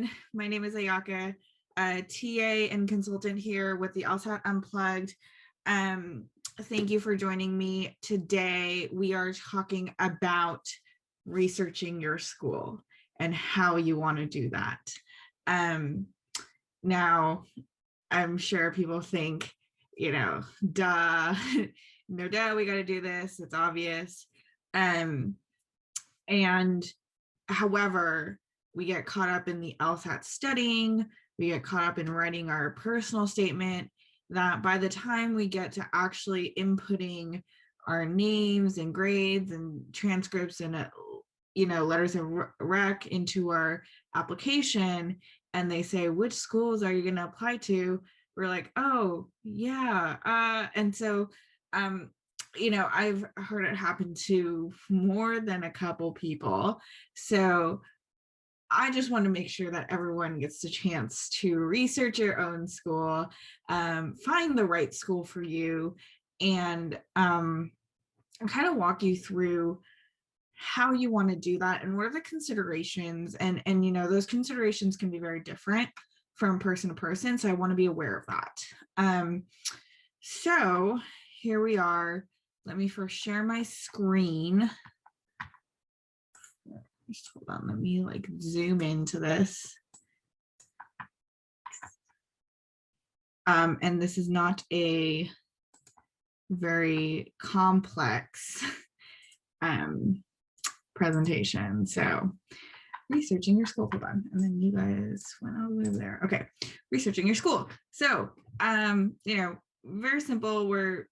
everyone. My name is Ayaka, TA and consultant here with the LSAT Unplugged. Thank you for joining me today. We are talking about researching your school and how you want to do that. Now, I'm sure people think, duh, no doubt we got to do this. It's obvious. And however, we get caught up in the LSAT studying, we get caught up in writing our personal statement, that by the time we get to actually inputting our names and grades and transcripts and letters of rec into our application, and they say, which schools are you going to apply to? We're like, oh yeah. And so I've heard it happen to more than a couple people. So I just want to make sure that everyone gets the chance to research your own school, find the right school for you, and kind of walk you through how you want to do that and what are the considerations. And those considerations can be very different from person to person. So I want to be aware of that. So here we are. Let me first share my screen. Just hold on, let me zoom into this. And this is not a very complex presentation. So researching your school, hold on. And then you guys went all the way over there. Okay, researching your school. So, very simple. We're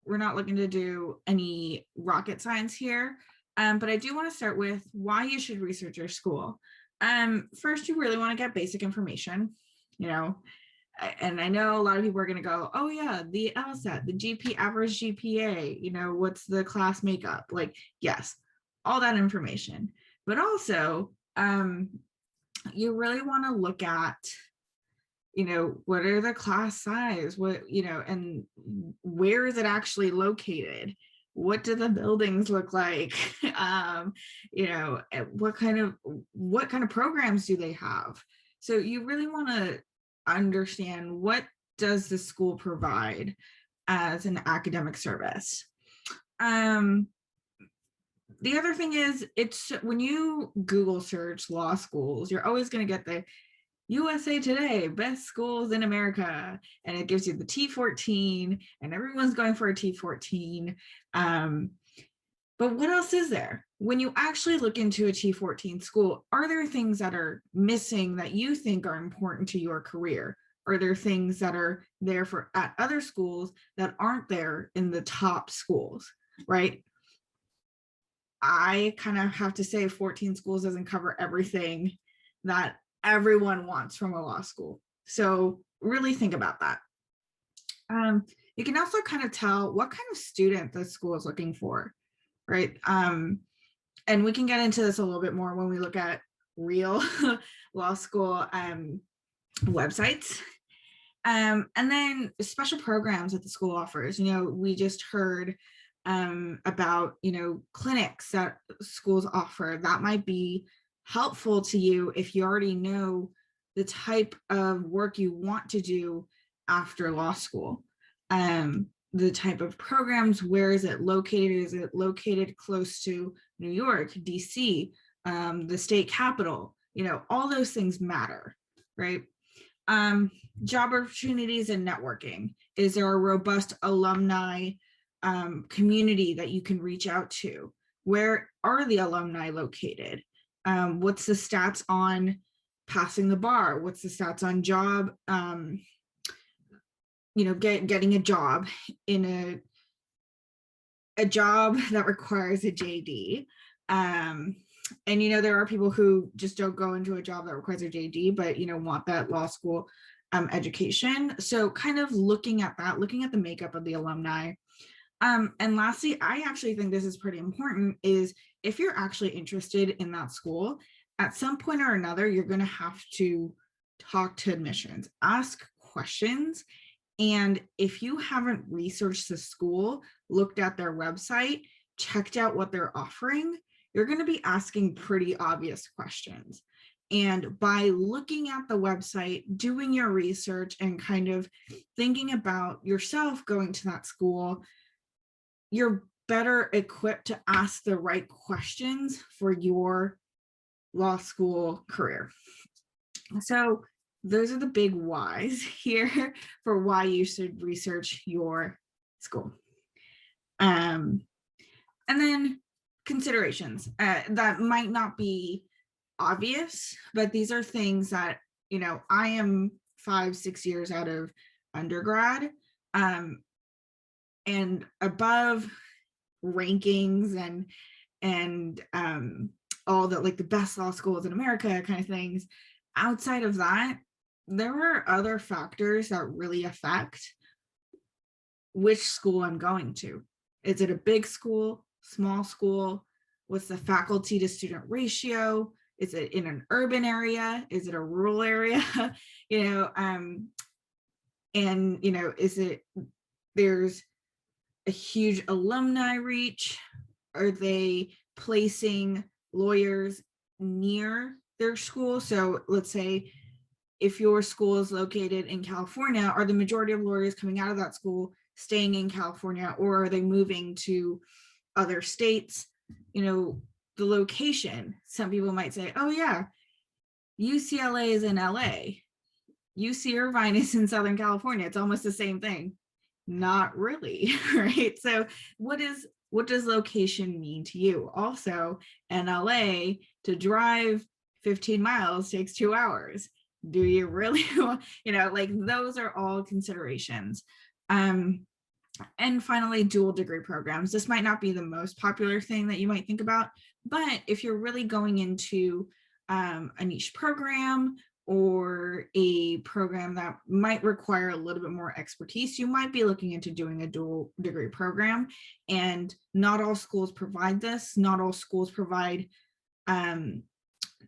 not looking to do any rocket science here. But I do want to start with why you should research your school. First, you really want to get basic information, and I know a lot of people are going to go, oh yeah, the LSAT, the average GPA, what's the class makeup? Yes, all that information. But also, you really want to look at, what are the class size? And where is it actually located? What do the buildings look like? What kind of programs do they have? So you really want to understand, what does the school provide as an academic service? The other thing is, it's when you Google search law schools, you're always going to get the USA Today, best schools in America, and it gives you the T14, and everyone's going for a T14. But what else is there? When you actually look into a T14 school, are there things that are missing that you think are important to your career? Are there things that are there at other schools that aren't there in the top schools, right? I kind of have to say 14 schools doesn't cover everything that everyone wants from a law school. So really think about that. You can also kind of tell what kind of student the school is looking for, right? And we can get into this a little bit more when we look at real law school websites. And then special programs that the school offers. We just heard about, clinics that schools offer. That might be helpful to you if you already know the type of work you want to do after law school. The type of programs, where is it located? Is it located close to New York, DC, the state capital? All those things matter, right? Job opportunities and networking. Is there a robust alumni community that you can reach out to? Where are the alumni located? What's the stats on passing the bar? What's the stats on job, getting a job in a job that requires a JD? And there are people who just don't go into a job that requires a JD, but want that law school education. So kind of looking at that, looking at the makeup of the alumni. And lastly, I actually think this is pretty important, is if you're actually interested in that school, at some point or another, you're going to have to talk to admissions, ask questions. And if you haven't researched the school, looked at their website, checked out what they're offering, you're going to be asking pretty obvious questions. And by looking at the website, doing your research, and kind of thinking about yourself going to that school, you're better equipped to ask the right questions for your law school career. So those are the big whys here for why you should research your school. And then considerations that might not be obvious, but these are things that, you know, I am 5-6 years out of undergrad, and above rankings and all the like the best law schools in America kind of things. Outside of that, there are other factors that really affect which school I'm going to. Is it a big school, small school? What's the faculty to student ratio? Is it in an urban area? Is it a rural area? you know, and you know, there's a huge alumni reach? Are they placing lawyers near their school? So let's say if your school is located in California, are the majority of lawyers coming out of that school staying in California, or are they moving to other states? You know, the location. Some people might say, oh yeah, UCLA is in LA. UC Irvine is in Southern California. It's almost the same thing. Not really, right? So what does location mean to you? Also, in LA, to drive 15 miles takes 2 hours. Do you really want, you know, like those are all considerations. And finally, dual degree programs. This might not be the most popular thing that you might think about, but if you're really going into a niche program or a program that might require a little bit more expertise, you might be looking into doing a dual degree program. And not all schools provide this. Not all schools provide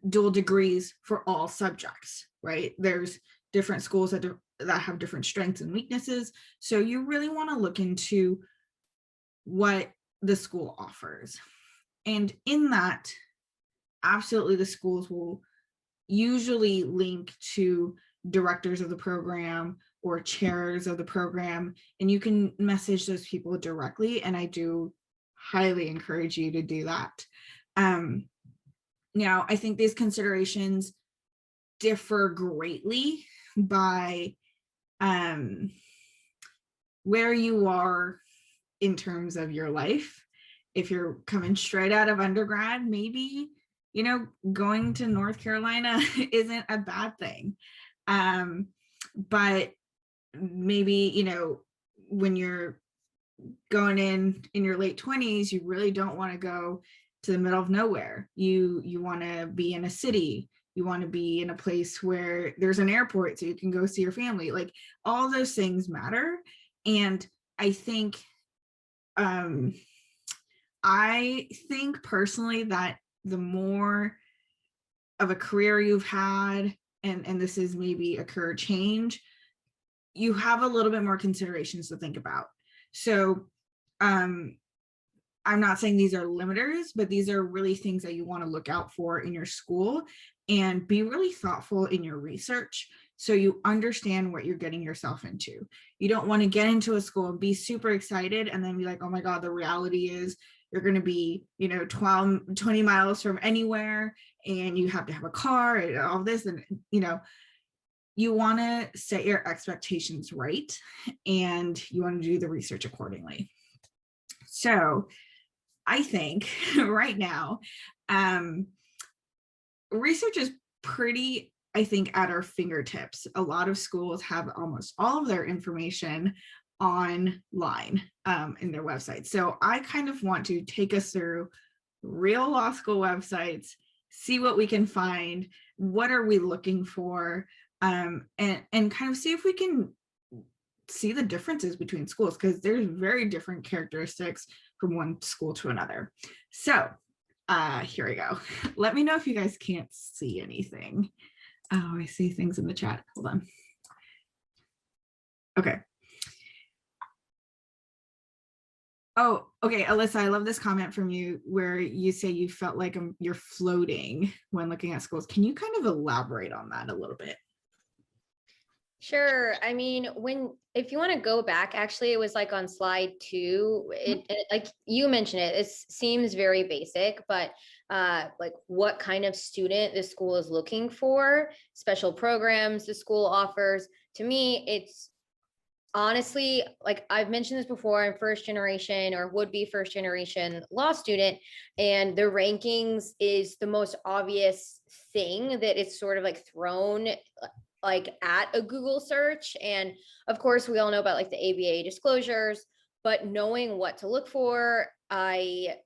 dual degrees for all subjects, right? There's different schools that have different strengths and weaknesses. So you really want to look into what the school offers. And in that, absolutely the schools will usually link to directors of the program or chairs of the program, and you can message those people directly. And I do highly encourage you to do that. Now, I think these considerations differ greatly by where you are in terms of your life. If you're coming straight out of undergrad, maybe, you know, going to North Carolina isn't a bad thing. But maybe, you know, when you're going in your late 20s, you really don't want to go to the middle of nowhere. You want to be in a city. You want to be in a place where there's an airport so you can go see your family. Like all those things matter. And I think personally that the more of a career you've had, and this is maybe a career change, you have a little bit more considerations to think about. So I'm not saying these are limiters, but these are really things that you want to look out for in your school, and be really thoughtful in your research so you understand what you're getting yourself into. You don't want to get into a school and be super excited and then be like, oh my God, the reality is you're going to be, you know, 20 miles from anywhere, and you have to have a car and all this. And, you know, you want to set your expectations right, and you want to do the research accordingly. So I think right now, research is pretty, I think, at our fingertips. A lot of schools have almost all of their information online in their website. So I kind of want to take us through real law school websites, see what we can find, what are we looking for, and kind of see if we can see the differences between schools, because there's very different characteristics from one school to another. So here we go. Let me know if you guys can't see anything. Oh, I see things in the chat. Hold on. Okay. Oh, okay, Alyssa, I love this comment from you where you say you felt like you're floating when looking at schools. Can you kind of elaborate on that a little bit? Sure. I mean, if you want to go back, actually, it was like on slide 2. Like you mentioned it, it seems very basic, but like what kind of student the school is looking for, special programs the school offers. To me, it's honestly, like I've mentioned this before, I'm first generation or would be first generation law student, and the rankings is the most obvious thing that it's sort of like thrown like at a Google search. And of course, we all know about like the ABA disclosures, but knowing what to look for, I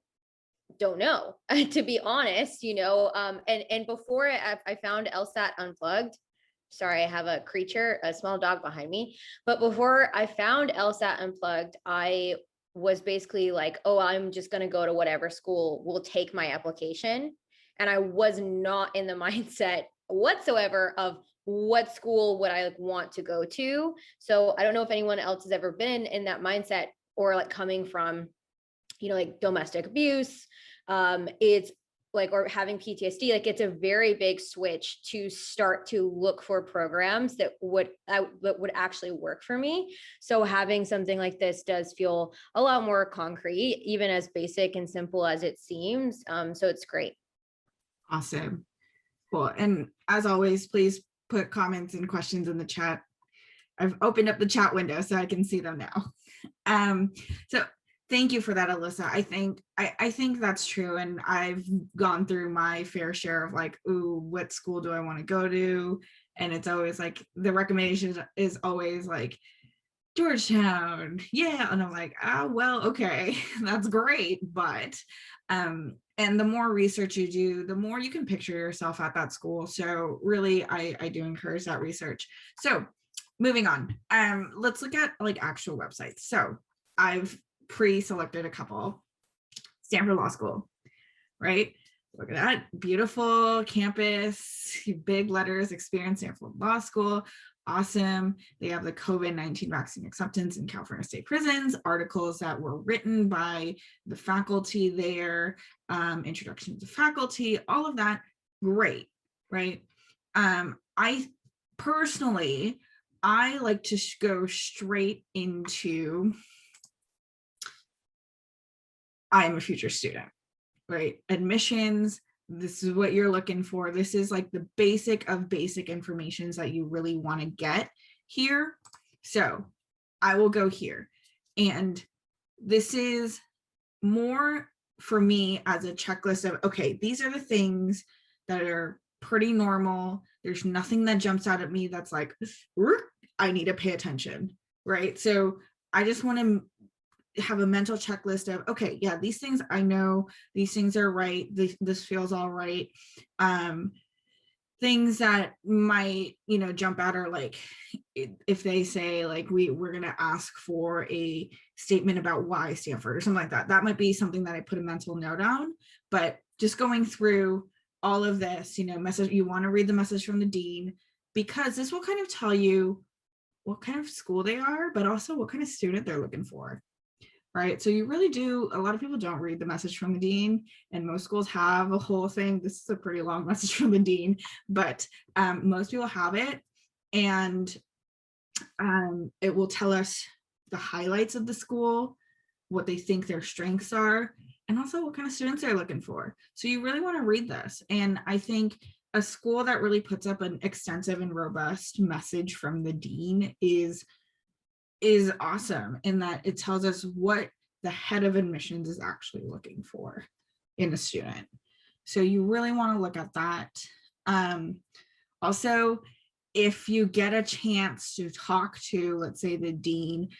don't know, to be honest, and before I found LSAT Unplugged. Sorry, I have a creature, a small dog behind me. But before I found LSAT Unplugged, I was basically like, oh, I'm just going to go to whatever school will take my application. And I was not in the mindset whatsoever of what school would I want to go to. So I don't know if anyone else has ever been in that mindset or like coming from, like domestic abuse. It's like, or having PTSD, like it's a very big switch to start to look for programs that would actually work for me. So having something like this does feel a lot more concrete, even as basic and simple as it seems. So it's great. Awesome. Cool. And as always, please put comments and questions in the chat. I've opened up the chat window so I can see them now. So thank you for that, Alyssa. I think that's true. And I've gone through my fair share of like, ooh, what school do I want to go to? And it's always like the recommendation is always like Georgetown. Yeah. And I'm like, well, okay, that's great. But and the more research you do, the more you can picture yourself at that school. So really, I do encourage that research. So moving on, let's look at like actual websites. So I've pre-selected a couple. Stanford Law School, right? Look at that beautiful campus, big letters, experience Stanford Law School. Awesome. They have the COVID-19 vaccine acceptance in California state prisons, articles that were written by the faculty there, introduction to faculty, all of that. Great, right? I personally, I like to go straight into I'm a future student, right? Admissions, this is what you're looking for. This is like the basic of basic informations that you really want to get here. So I will go here. And this is more for me as a checklist of, okay, these are the things that are pretty normal. There's nothing that jumps out at me that's like, I need to pay attention, right? So I just want to have a mental checklist of, okay, yeah, these things I know, these things are right, this feels all right. Things that might, jump out are like, if they say like we're going to ask for a statement about why Stanford or something like that, that might be something that I put a mental note on. But just going through all of this, message, you want to read the message from the dean, because this will kind of tell you what kind of school they are, but also what kind of student they're looking for. Right. So you really do. A lot of people don't read the message from the dean, and most schools have a whole thing. This is a pretty long message from the dean, but most people have it. And it will tell us the highlights of the school, what they think their strengths are, and also what kind of students they're looking for. So you really want to read this. And I think a school that really puts up an extensive and robust message from the dean is awesome in that it tells us what the head of admissions is actually looking for in a student. So you really want to look at that. Also, if you get a chance to talk to, let's say, the dean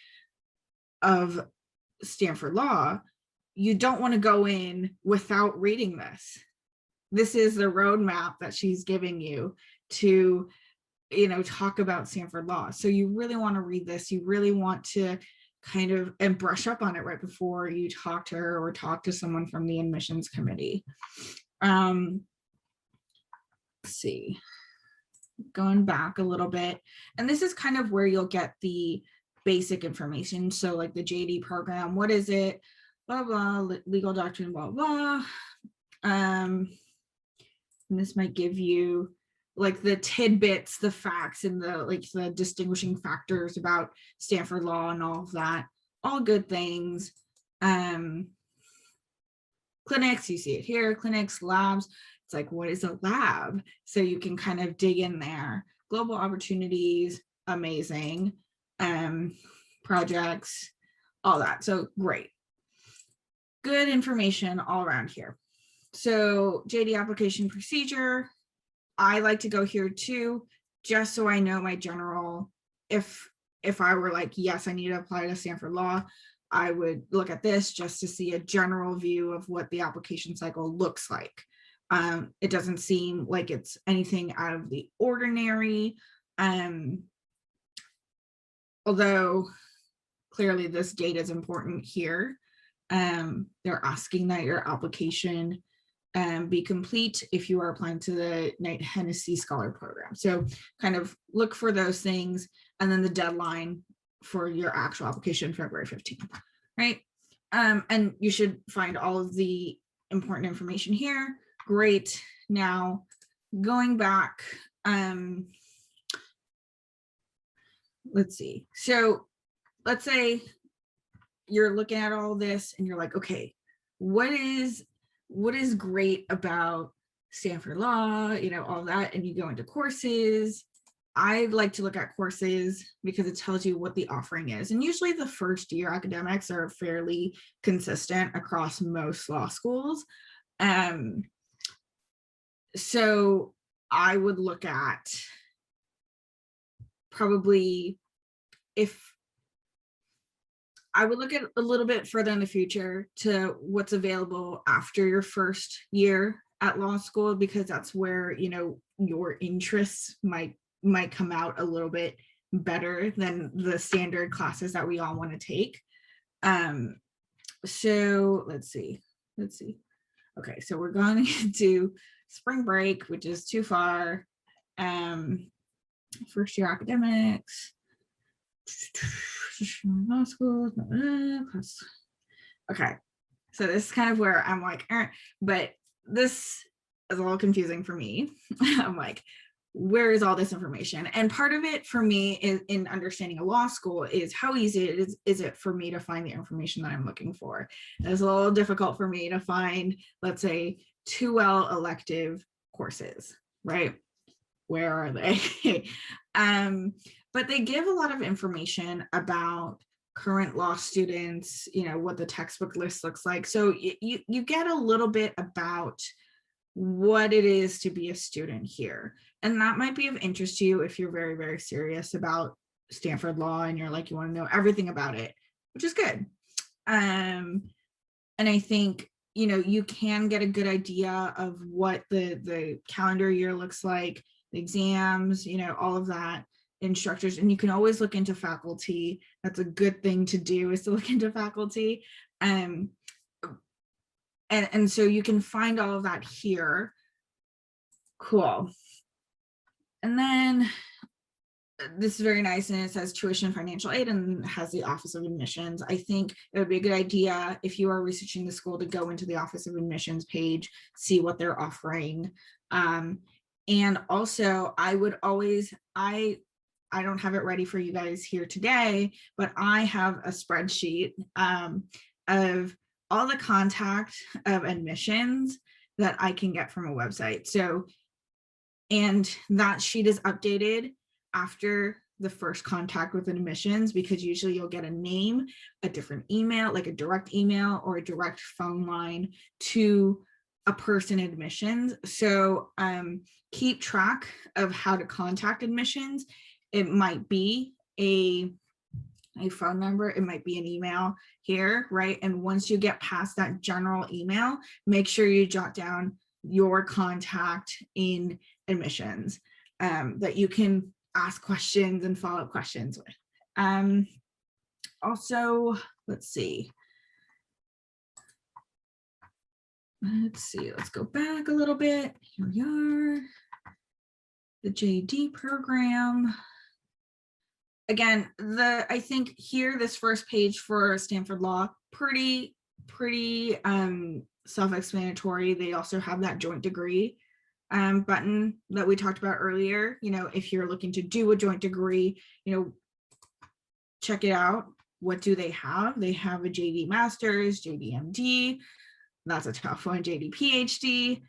of Stanford Law, you don't want to go in without reading this. This is the roadmap that she's giving you to talk about Stanford Law. So you really want to read this. You really want to kind of and brush up on it right before you talk to her or talk to someone from the admissions committee. Let's see, going back a little bit, and this is kind of where you'll get the basic information. So like the JD program, what is it? blah, blah, legal doctrine, blah, blah. And this might give you like the tidbits, the facts, and the distinguishing factors about Stanford law and all of that. All good things. Clinics, you see it here, clinics, labs. It's like, what is a lab? So you can kind of dig in there. Global opportunities, amazing. Projects, all that. So great. Good information all around here. So JD application procedure, I like to go here too, just so I know my general, if I were like, yes, I need to apply to Stanford Law, I would look at this just to see a general view of what the application cycle looks like. It doesn't seem like it's anything out of the ordinary. Although clearly this data is important here. They're asking that your application be complete if you are applying to the Knight Hennessy Scholar Program. So kind of look for those things, and then the deadline for your actual application, February 15th, right? And you should find all of the important information here. Great. Now, going back, let's see. So let's say you're looking at all this and you're like, okay, what is great about Stanford Law, all that, and you go into courses. I like to look at courses because it tells you what the offering is. And usually the first year academics are fairly consistent across most law schools. So I would look at probably I would look at a little bit further in the future to what's available after your first year at law school, because that's where, your interests might come out a little bit better than the standard classes that we all want to take. So let's see. Okay, so we're going to do spring break, which is too far. First year academics. Law school. Okay, so this is kind of where I'm like, but this is a little confusing for me. I'm like, where is all this information? And part of it for me is in understanding a law school is how easy it is it for me to find the information that I'm looking for. It's a little difficult for me to find, let's say, 2L elective courses, right? Where are they? But they give a lot of information about current law students, what the textbook list looks like. So you get a little bit about what it is to be a student here. And that might be of interest to you if you're very, very serious about Stanford Law and you're like, you want to know everything about it, which is good. And I think, you can get a good idea of what the calendar year looks like, the exams, all of that, instructors, and you can always look into faculty. That's a good thing to do, is to look into faculty. And so you can find all of that here. Cool. And then this is very nice, and it says tuition and financial aid and has the Office of Admissions. I think it would be a good idea if you are researching the school to go into the Office of Admissions page, see what they're offering. And also I would always, I don't have it ready for you guys here today, but I have a spreadsheet of all the contact of admissions that I can get from a website. So, and that sheet is updated after the first contact with admissions, because usually you'll get a name, a different email, like a direct email or a direct phone line to a person admissions. So keep track of how to contact admissions. It might be a phone number, it might be an email here, right? And once you get past that general email, make sure you jot down your contact in admissions that you can ask questions and follow up questions with. Also, let's see. Let's go back a little bit. Here we are. The JD program. Again, I think here, this first page for Stanford Law, pretty pretty self-explanatory. They also have that joint degree button that we talked about earlier. If you're looking to do a joint degree, check it out. What do they have? They have a JD Masters, JD MD. That's a tough one, JD PhD.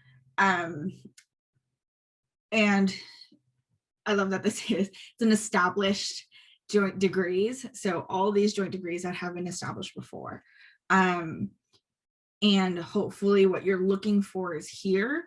And I love that it's an established joint degrees. So all these joint degrees that have been established before. And hopefully what you're looking for is here.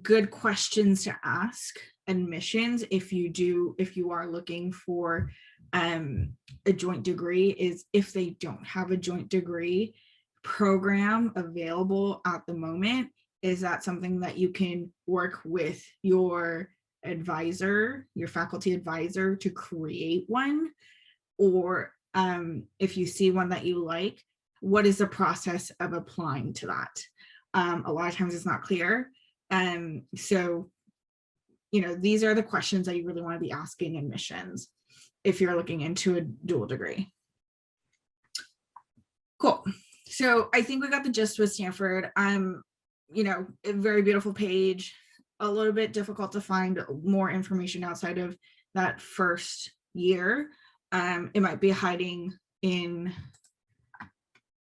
Good questions to ask admissions if you are looking for a joint degree is if they don't have a joint degree program available at the moment, is that something that you can work with your advisor, your faculty advisor, to create one? Or if you see one that you like, what is the process of applying to that? A lot of times it's not clear. So, these are the questions that you really want to be asking admissions if you're looking into a dual degree. Cool. So I think we got the gist with Stanford. A very beautiful page, a little bit difficult to find more information outside of that first year. It might be hiding in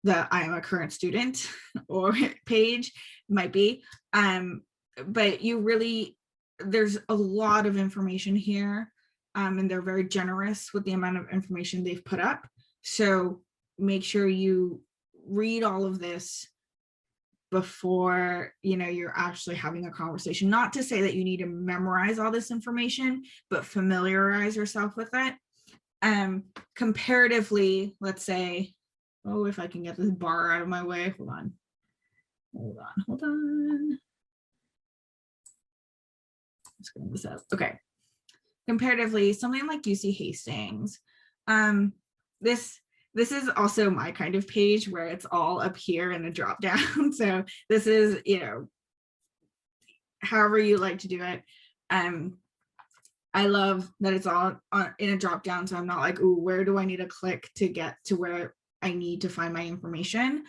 the I am a current student or page, might be. But there's a lot of information here, and they're very generous with the amount of information they've put up. So make sure you read all of this before you're actually having a conversation. Not to say that you need to memorize all this information, but familiarize yourself with it. Comparatively, let's say, if I can get this bar out of my way, hold on. Let's get this up. Okay. Comparatively, something like UC Hastings, this is also my kind of page where it's all up here in a drop down. So this is, however you like to do it. I love that it's all in a drop down. So I'm not like, ooh, where do I need to click to get to where I need to find my information?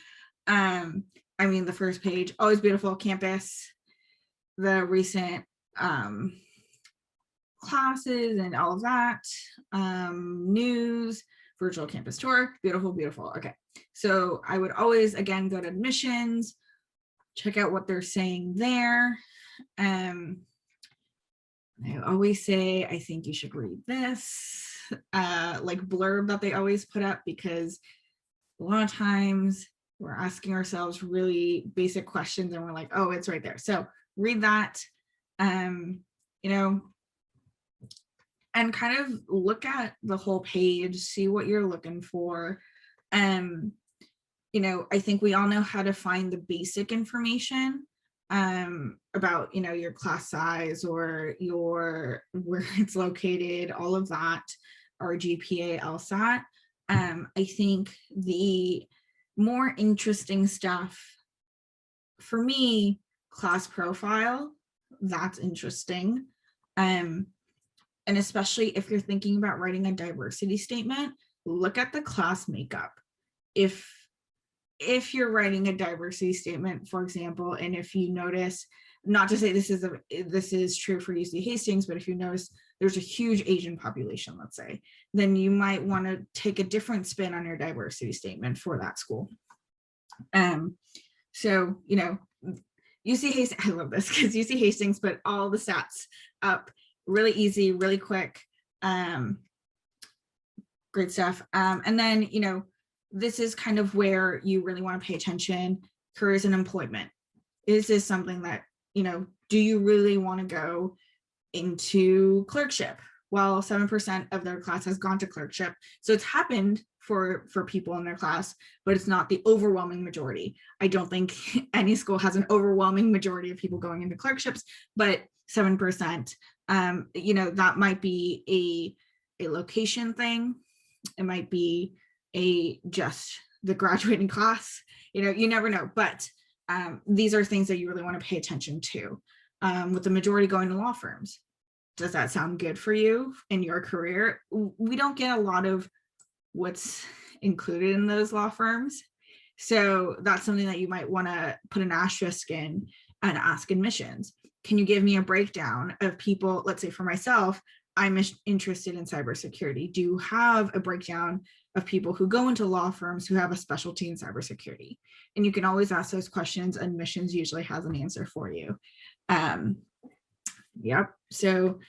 The first page, always beautiful campus, the recent classes and all of that, news, virtual campus tour, beautiful, beautiful. Okay, so I would always, again, go to admissions, check out what they're saying there. I always say, I think you should read this, like blurb that they always put up, because a lot of times we're asking ourselves really basic questions and we're like, oh, it's right there. So read that, and kind of look at the whole page, see what you're looking for. I think we all know how to find the basic information about, your class size or where it's located, all of that, or GPA, LSAT. I think the more interesting stuff for me, class profile, that's interesting. And especially if you're thinking about writing a diversity statement, look at the class makeup. If you're writing a diversity statement, for example, and if you notice, not to say this is true for UC Hastings, but if you notice there's a huge Asian population, let's say, then you might want to take a different spin on your diversity statement for that school. So, UC Hastings, I love this because UC Hastings put all the stats up really easy, really quick. Great stuff. And then, this is kind of where you really want to pay attention. Careers and employment. Is this something that, do you really want to go into clerkship? Well, 7% of their class has gone to clerkship. So it's happened for people in their class, but it's not the overwhelming majority. I don't think any school has an overwhelming majority of people going into clerkships, but 7%, that might be a location thing. It might be just the graduating class, you never know, but these are things that you really want to pay attention to. With the majority going to law firms, does that sound good for you in your career? We don't get a lot of what's included in those law firms. So that's something that you might want to put an asterisk in and ask admissions. Can you give me a breakdown of people? Let's say for myself, I'm interested in cybersecurity. Do you have a breakdown of people who go into law firms who have a specialty in cybersecurity? And you can always ask those questions. Admissions usually has an answer for you. Yep. So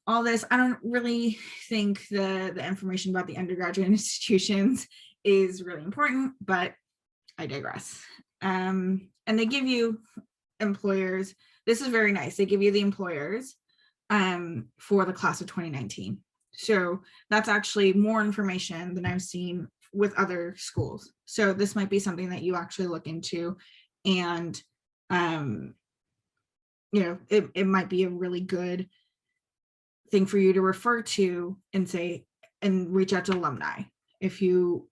all this, I don't really think the information about the undergraduate institutions is really important, but I digress. And they give you employers. This is very nice. They give you the employers for the class of 2019. So that's actually more information than I've seen with other schools. So this might be something that you actually look into, and it might be a really good thing for you to refer to and say, and reach out to alumni if you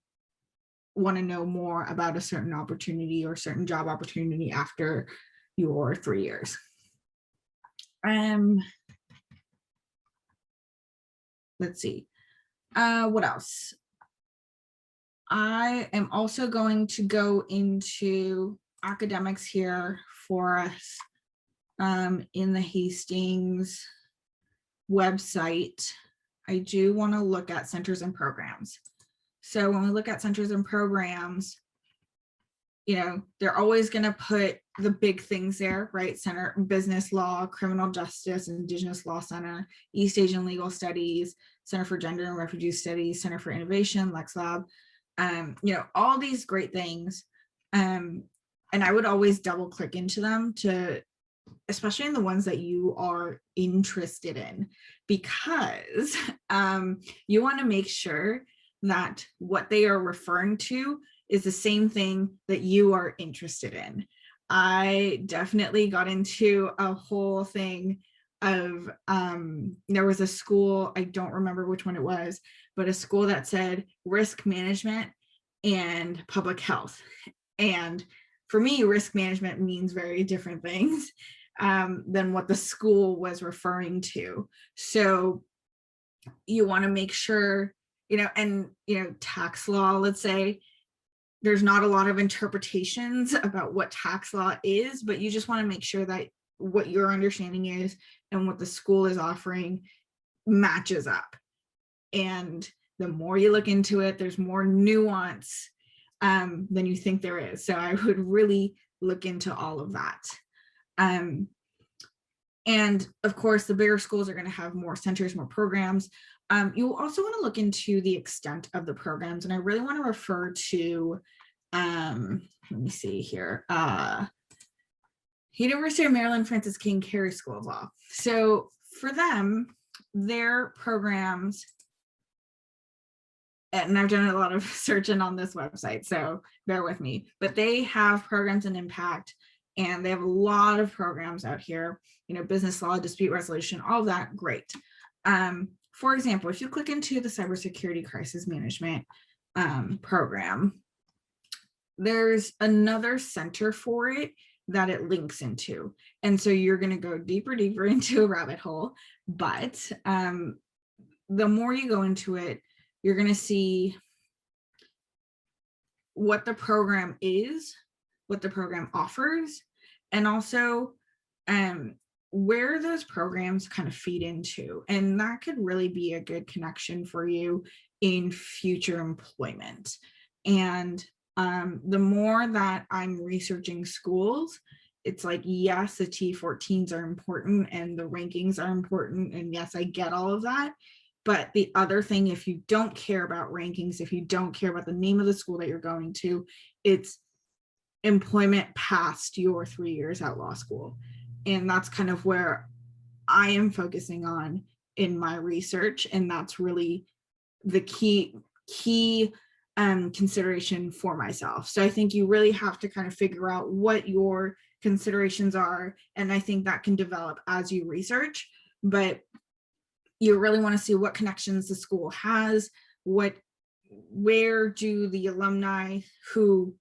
want to know more about a certain opportunity or certain job opportunity after your 3 years. Let's see. What else? I am also going to go into academics here for us in the Hastings website. I do want to look at centers and programs. So when we look at centers and programs, they're always going to put the big things there, right? Center business law, criminal justice, Indigenous Law Center, East Asian Legal Studies, Center for Gender and Refugee Studies, Center for Innovation, Lex Lab, all these great things. And I would always double click into them especially in the ones that you are interested in, because you want to make sure that what they are referring to is the same thing that you are interested in. I definitely got into a whole thing of, there was a school, I don't remember which one it was, but a school that said risk management and public health. And for me, risk management means very different things than what the school was referring to. So you want to make sure, tax law, let's say, there's not a lot of interpretations about what tax law is, but you just want to make sure that what your understanding is and what the school is offering matches up. And the more you look into it, there's more nuance than you think there is. So I would really look into all of that. And of course, the bigger schools are going to have more centers, more programs. You also want to look into the extent of the programs. And I really want to refer to, let me see here, University of Maryland Francis King Carey School of Law. So for them, their programs, and I've done a lot of searching on this website, so bear with me, but they have programs in impact, and they have a lot of programs out here, business law, dispute resolution, all of that, great. For example, if you click into the cybersecurity crisis management program, there's another center for it that it links into. And so you're going to go deeper into a rabbit hole, but the more you go into it, you're going to see what the program is, what the program offers, and also where those programs kind of feed into. And that could really be a good connection for you in future employment. And the more that I'm researching schools, it's like, yes, the T14s are important and the rankings are important. And yes, I get all of that. But the other thing, if you don't care about rankings, if you don't care about the name of the school that you're going to, it's employment past your 3 years at law school. And that's kind of where I am focusing on in my research. And that's really the key consideration for myself. So I think you really have to kind of figure out what your considerations are. And I think that can develop as you research, but you really want to see what connections the school has, where do the alumni who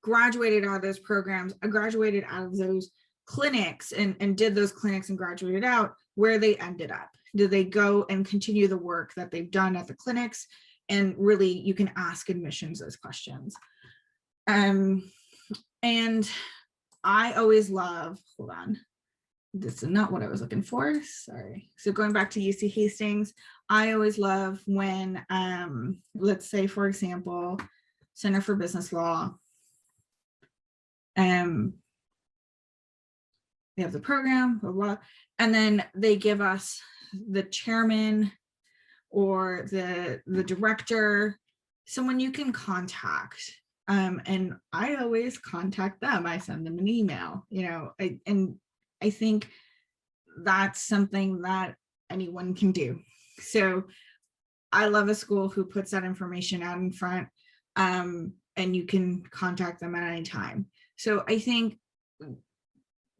graduated out of those programs, graduated out of those clinics and did those clinics and graduated out, where they ended up. Do they go and continue the work that they've done at the clinics? And really, you can ask admissions those questions. And I always love, hold on, this is not what I was looking for, sorry. So going back to UC Hastings, I always love when, let's say, for example, Center for Business Law, they have the program, blah, blah, and then they give us the chairman or the director, someone you can contact. And I always contact them. I send them an email, and I think that's something that anyone can do. So I love a school who puts that information out in front, and you can contact them at any time. So I think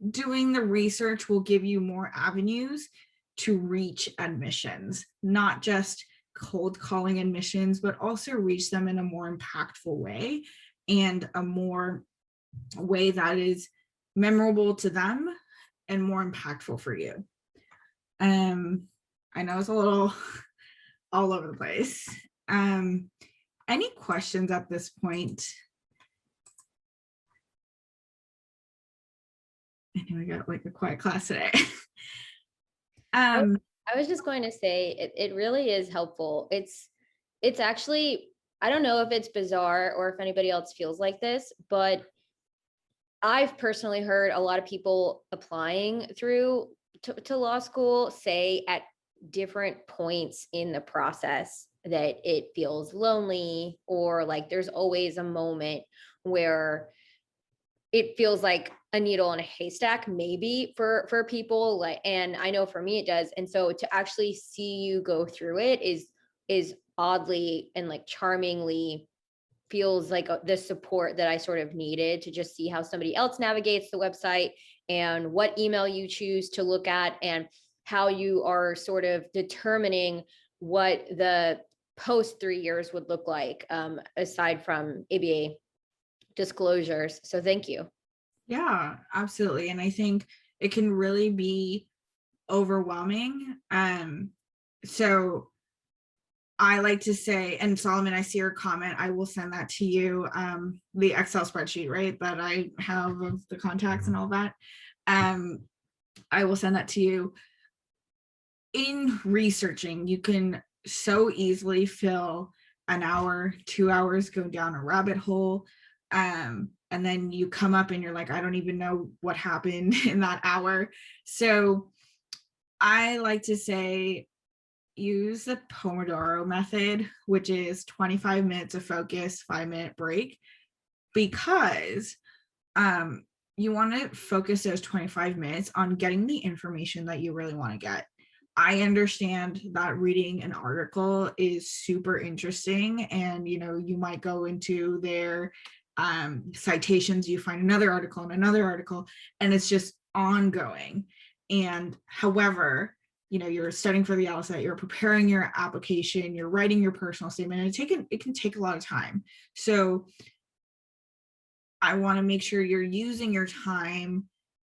doing the research will give you more avenues to reach admissions, not just cold calling admissions, but also reach them in a more impactful way and a more way that is memorable to them and more impactful for you. I know it's a little all over the place. Any questions at this point? I know we got like a quiet class today. I was just going to say it really is helpful. It's actually, I don't know if it's bizarre or if anybody else feels like this, but I've personally heard a lot of people applying through to law school say at different points in the process that it feels lonely, or like there's always a moment where it feels like a needle in a haystack, maybe for people, like, and I know for me it does. And so to actually see you go through it is oddly and like charmingly feels like the support that I sort of needed to just see how somebody else navigates the website and what email you choose to look at and how you are sort of determining what the post 3 years would look like, aside from ABA disclosures. So thank you. Yeah, absolutely. And I think it can really be overwhelming. So I like to say, and Solomon, I see your comment, I will send that to you, the Excel spreadsheet, right, that I have of the contacts and all that. I will send that to you. In researching, you can so easily fill an hour, 2 hours, go down a rabbit hole. And then you come up and you're like, I don't even know what happened in that hour. So I like to say, use the Pomodoro method, which is 25 minutes of focus, 5-minute break, because you want to focus those 25 minutes on getting the information that you really want to get. I understand that reading an article is super interesting, and you might go into their citations, you find another article and another article, and it's just ongoing. And however, you're studying for the LSAT, you're preparing your application, you're writing your personal statement, and it can take a lot of time. So I want to make sure you're using your time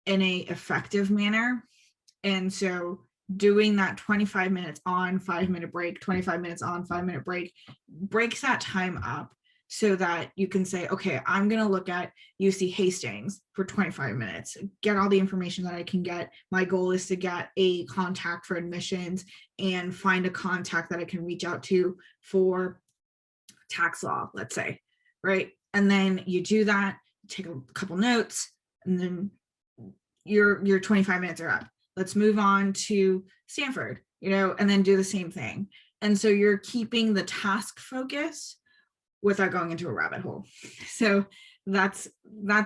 in a effective manner. And so doing that 25 minutes on, 5-minute break, 25 minutes on, 5-minute break, breaks that time up so that you can say, okay, I'm going to look at UC Hastings for 25 minutes, get all the information that I can get. My goal is to get a contact for admissions and find a contact that I can reach out to for tax law, let's say, right? And then you do that, take a couple notes, and then your 25 minutes are up. Let's move on to Stanford, and then do the same thing. And so you're keeping the task focus without going into a rabbit hole. So that's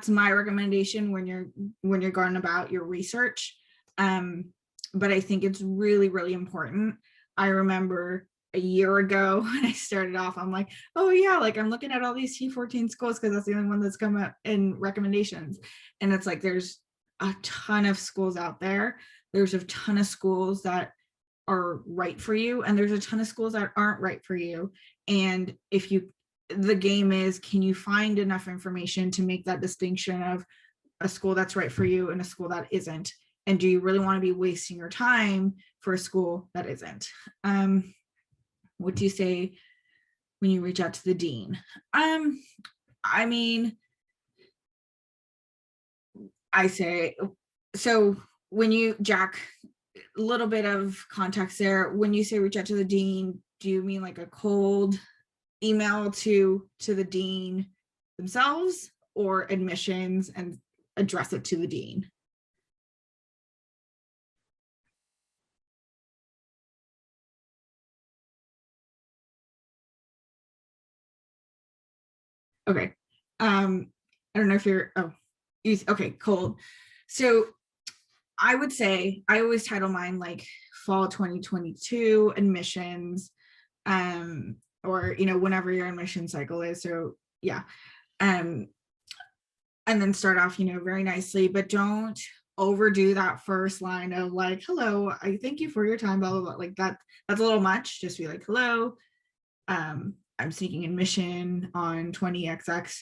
my recommendation when you're going about your research. But I think it's really, really important. I remember a year ago when I started off, I'm like, oh yeah, like I'm looking at all these T14 schools because that's the only one that's come up in recommendations. And it's like, there's a ton of schools out there. There's a ton of schools that are right for you, and there's a ton of schools that aren't right for you. And the game is, can you find enough information to make that distinction of a school that's right for you and a school that isn't? And do you really want to be wasting your time for a school that isn't? What do you say when you reach out to the dean? I mean, I say, so when you, Jack, a little bit of context there, when you say reach out to the dean, do you mean like a cold email to the dean themselves, or admissions and address it to the dean? Okay. I don't know if you're, oh, okay, cold. So I would say I always title mine like fall 2022 admissions, or whenever your admission cycle is. So yeah. Um, and then start off, very nicely, but don't overdo that first line of like, hello, I thank you for your time, blah blah blah. Like that's a little much. Just be like, hello, I'm seeking admission on 20XX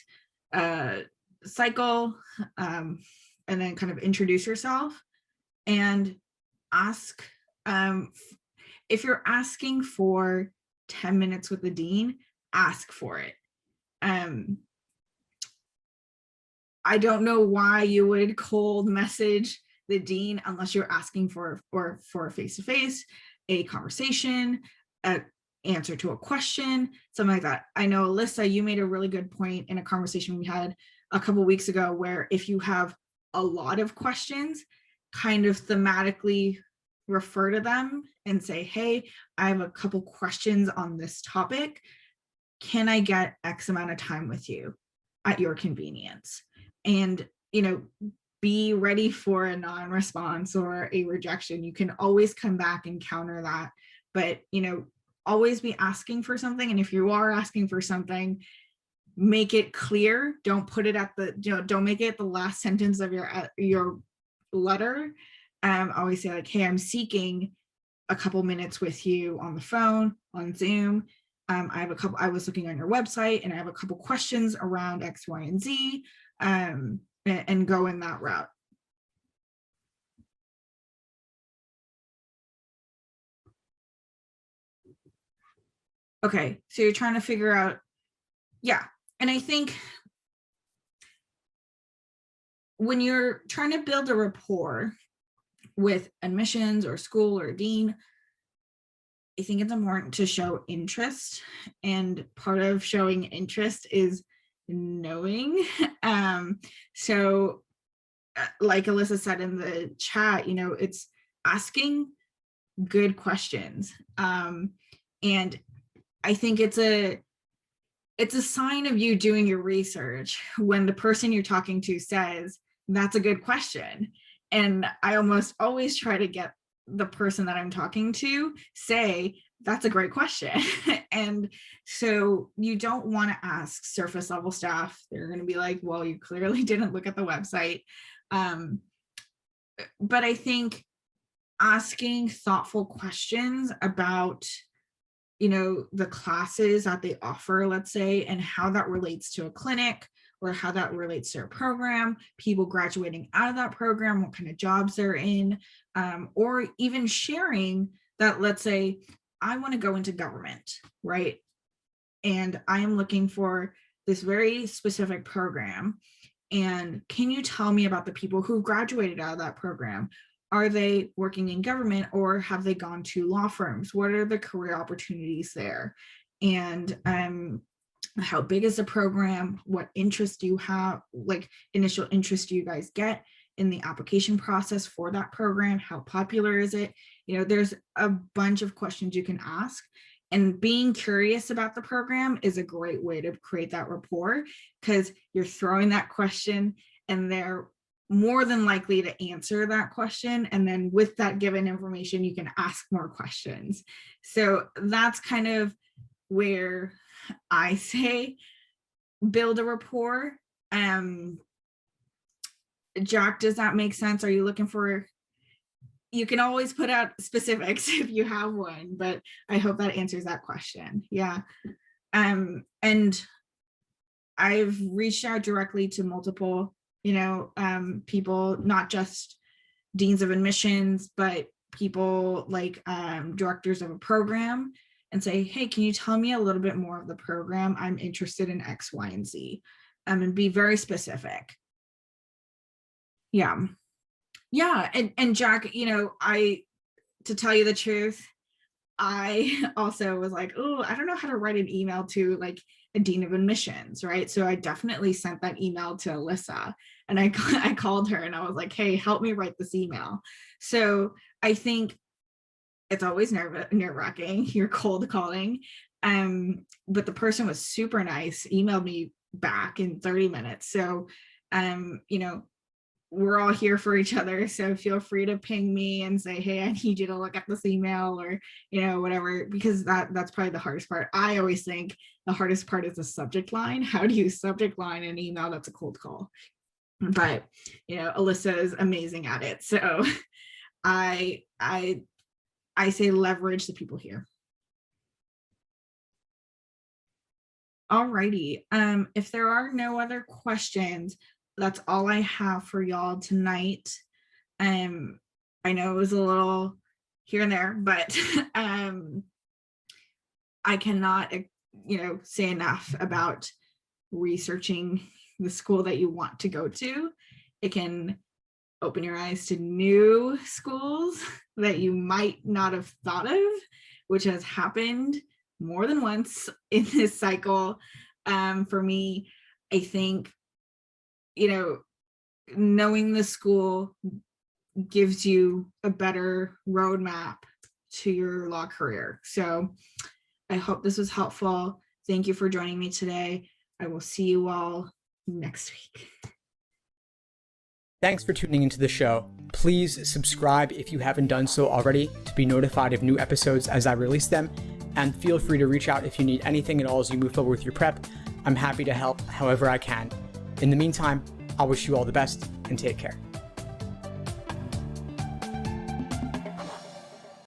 cycle, and then kind of introduce yourself and ask, um, if you're asking for 10 minutes with the dean, ask for it. I don't know why you would cold message the dean unless you're asking for a face-to-face, a conversation, an answer to a question, something like that. I know, Alyssa, you made a really good point in a conversation we had a couple of weeks ago, where if you have a lot of questions, kind of thematically refer to them and say, hey, I have a couple questions on this topic. Can I get X amount of time with you at your convenience? And, be ready for a non-response or a rejection. You can always come back and counter that, but, always be asking for something. And if you are asking for something, make it clear. Don't put it at the, don't make it the last sentence of your letter. Always say like, hey, I'm seeking a couple minutes with you on the phone, on Zoom. I was looking on your website and I have a couple questions around X, Y, and Z, and go in that route. Okay, so you're trying to figure out, yeah. And I think when you're trying to build a rapport with admissions or school or dean, I think it's important to show interest. And part of showing interest is knowing. So like Alyssa said in the chat, it's asking good questions. And I think it's a sign of you doing your research when the person you're talking to says, that's a good question. And I almost always try to get the person that I'm talking to say, that's a great question. And so you don't want to ask surface level staff. They're going to be like, well, you clearly didn't look at the website. But I think asking thoughtful questions about, the classes that they offer, let's say, and how that relates to a clinic or how that relates to a program, people graduating out of that program, what kind of jobs they're in, or even sharing that, let's say, I want to go into government, right? And I am looking for this very specific program. And can you tell me about the people who graduated out of that program? Are they working in government or have they gone to law firms? What are the career opportunities there? And how big is the program? What interest do you have? Like initial interest do you guys get in the application process for that program? How popular is it? There's a bunch of questions you can ask. And being curious about the program is a great way to create that rapport, because you're throwing that question and they're more than likely to answer that question. And then with that given information, you can ask more questions. So that's kind of where I say build a rapport. Jack, does that make sense? Are you looking for, you can always put out specifics if you have one, but I hope that answers that question. Yeah. And I've reached out directly to multiple, people, not just deans of admissions, but people like directors of a program, and say, hey, can you tell me a little bit more of the program? I'm interested in X, Y, and Z. and be very specific. Yeah. And Jack, to tell you the truth, I also was like, oh, I don't know how to write an email to like a dean of admissions, right? So I definitely sent that email to Alyssa, and I called her and I was like, hey, help me write this email. So I think it's always nerve-wracking. You're cold calling. But the person was super nice, emailed me back in 30 minutes. So, we're all here for each other. So feel free to ping me and say, hey, I need you to look at this email, or, whatever, because that's probably the hardest part. I always think the hardest part is the subject line. How do you subject line an email that's a cold call? But, Alyssa is amazing at it. So I say leverage the people here. Alrighty. If there are no other questions, that's all I have for y'all tonight. I know it was a little here and there, but I cannot, say enough about researching the school that you want to go to. It can open your eyes to new schools that you might not have thought of, which has happened more than once in this cycle. For me, I think, knowing the school gives you a better roadmap to your law career. So I hope this was helpful. Thank you for joining me today. I will see you all next week. Thanks for tuning into the show. Please subscribe if you haven't done so already to be notified of new episodes as I release them. And feel free to reach out if you need anything at all as you move forward with your prep. I'm happy to help however I can. In the meantime, I wish you all the best and take care.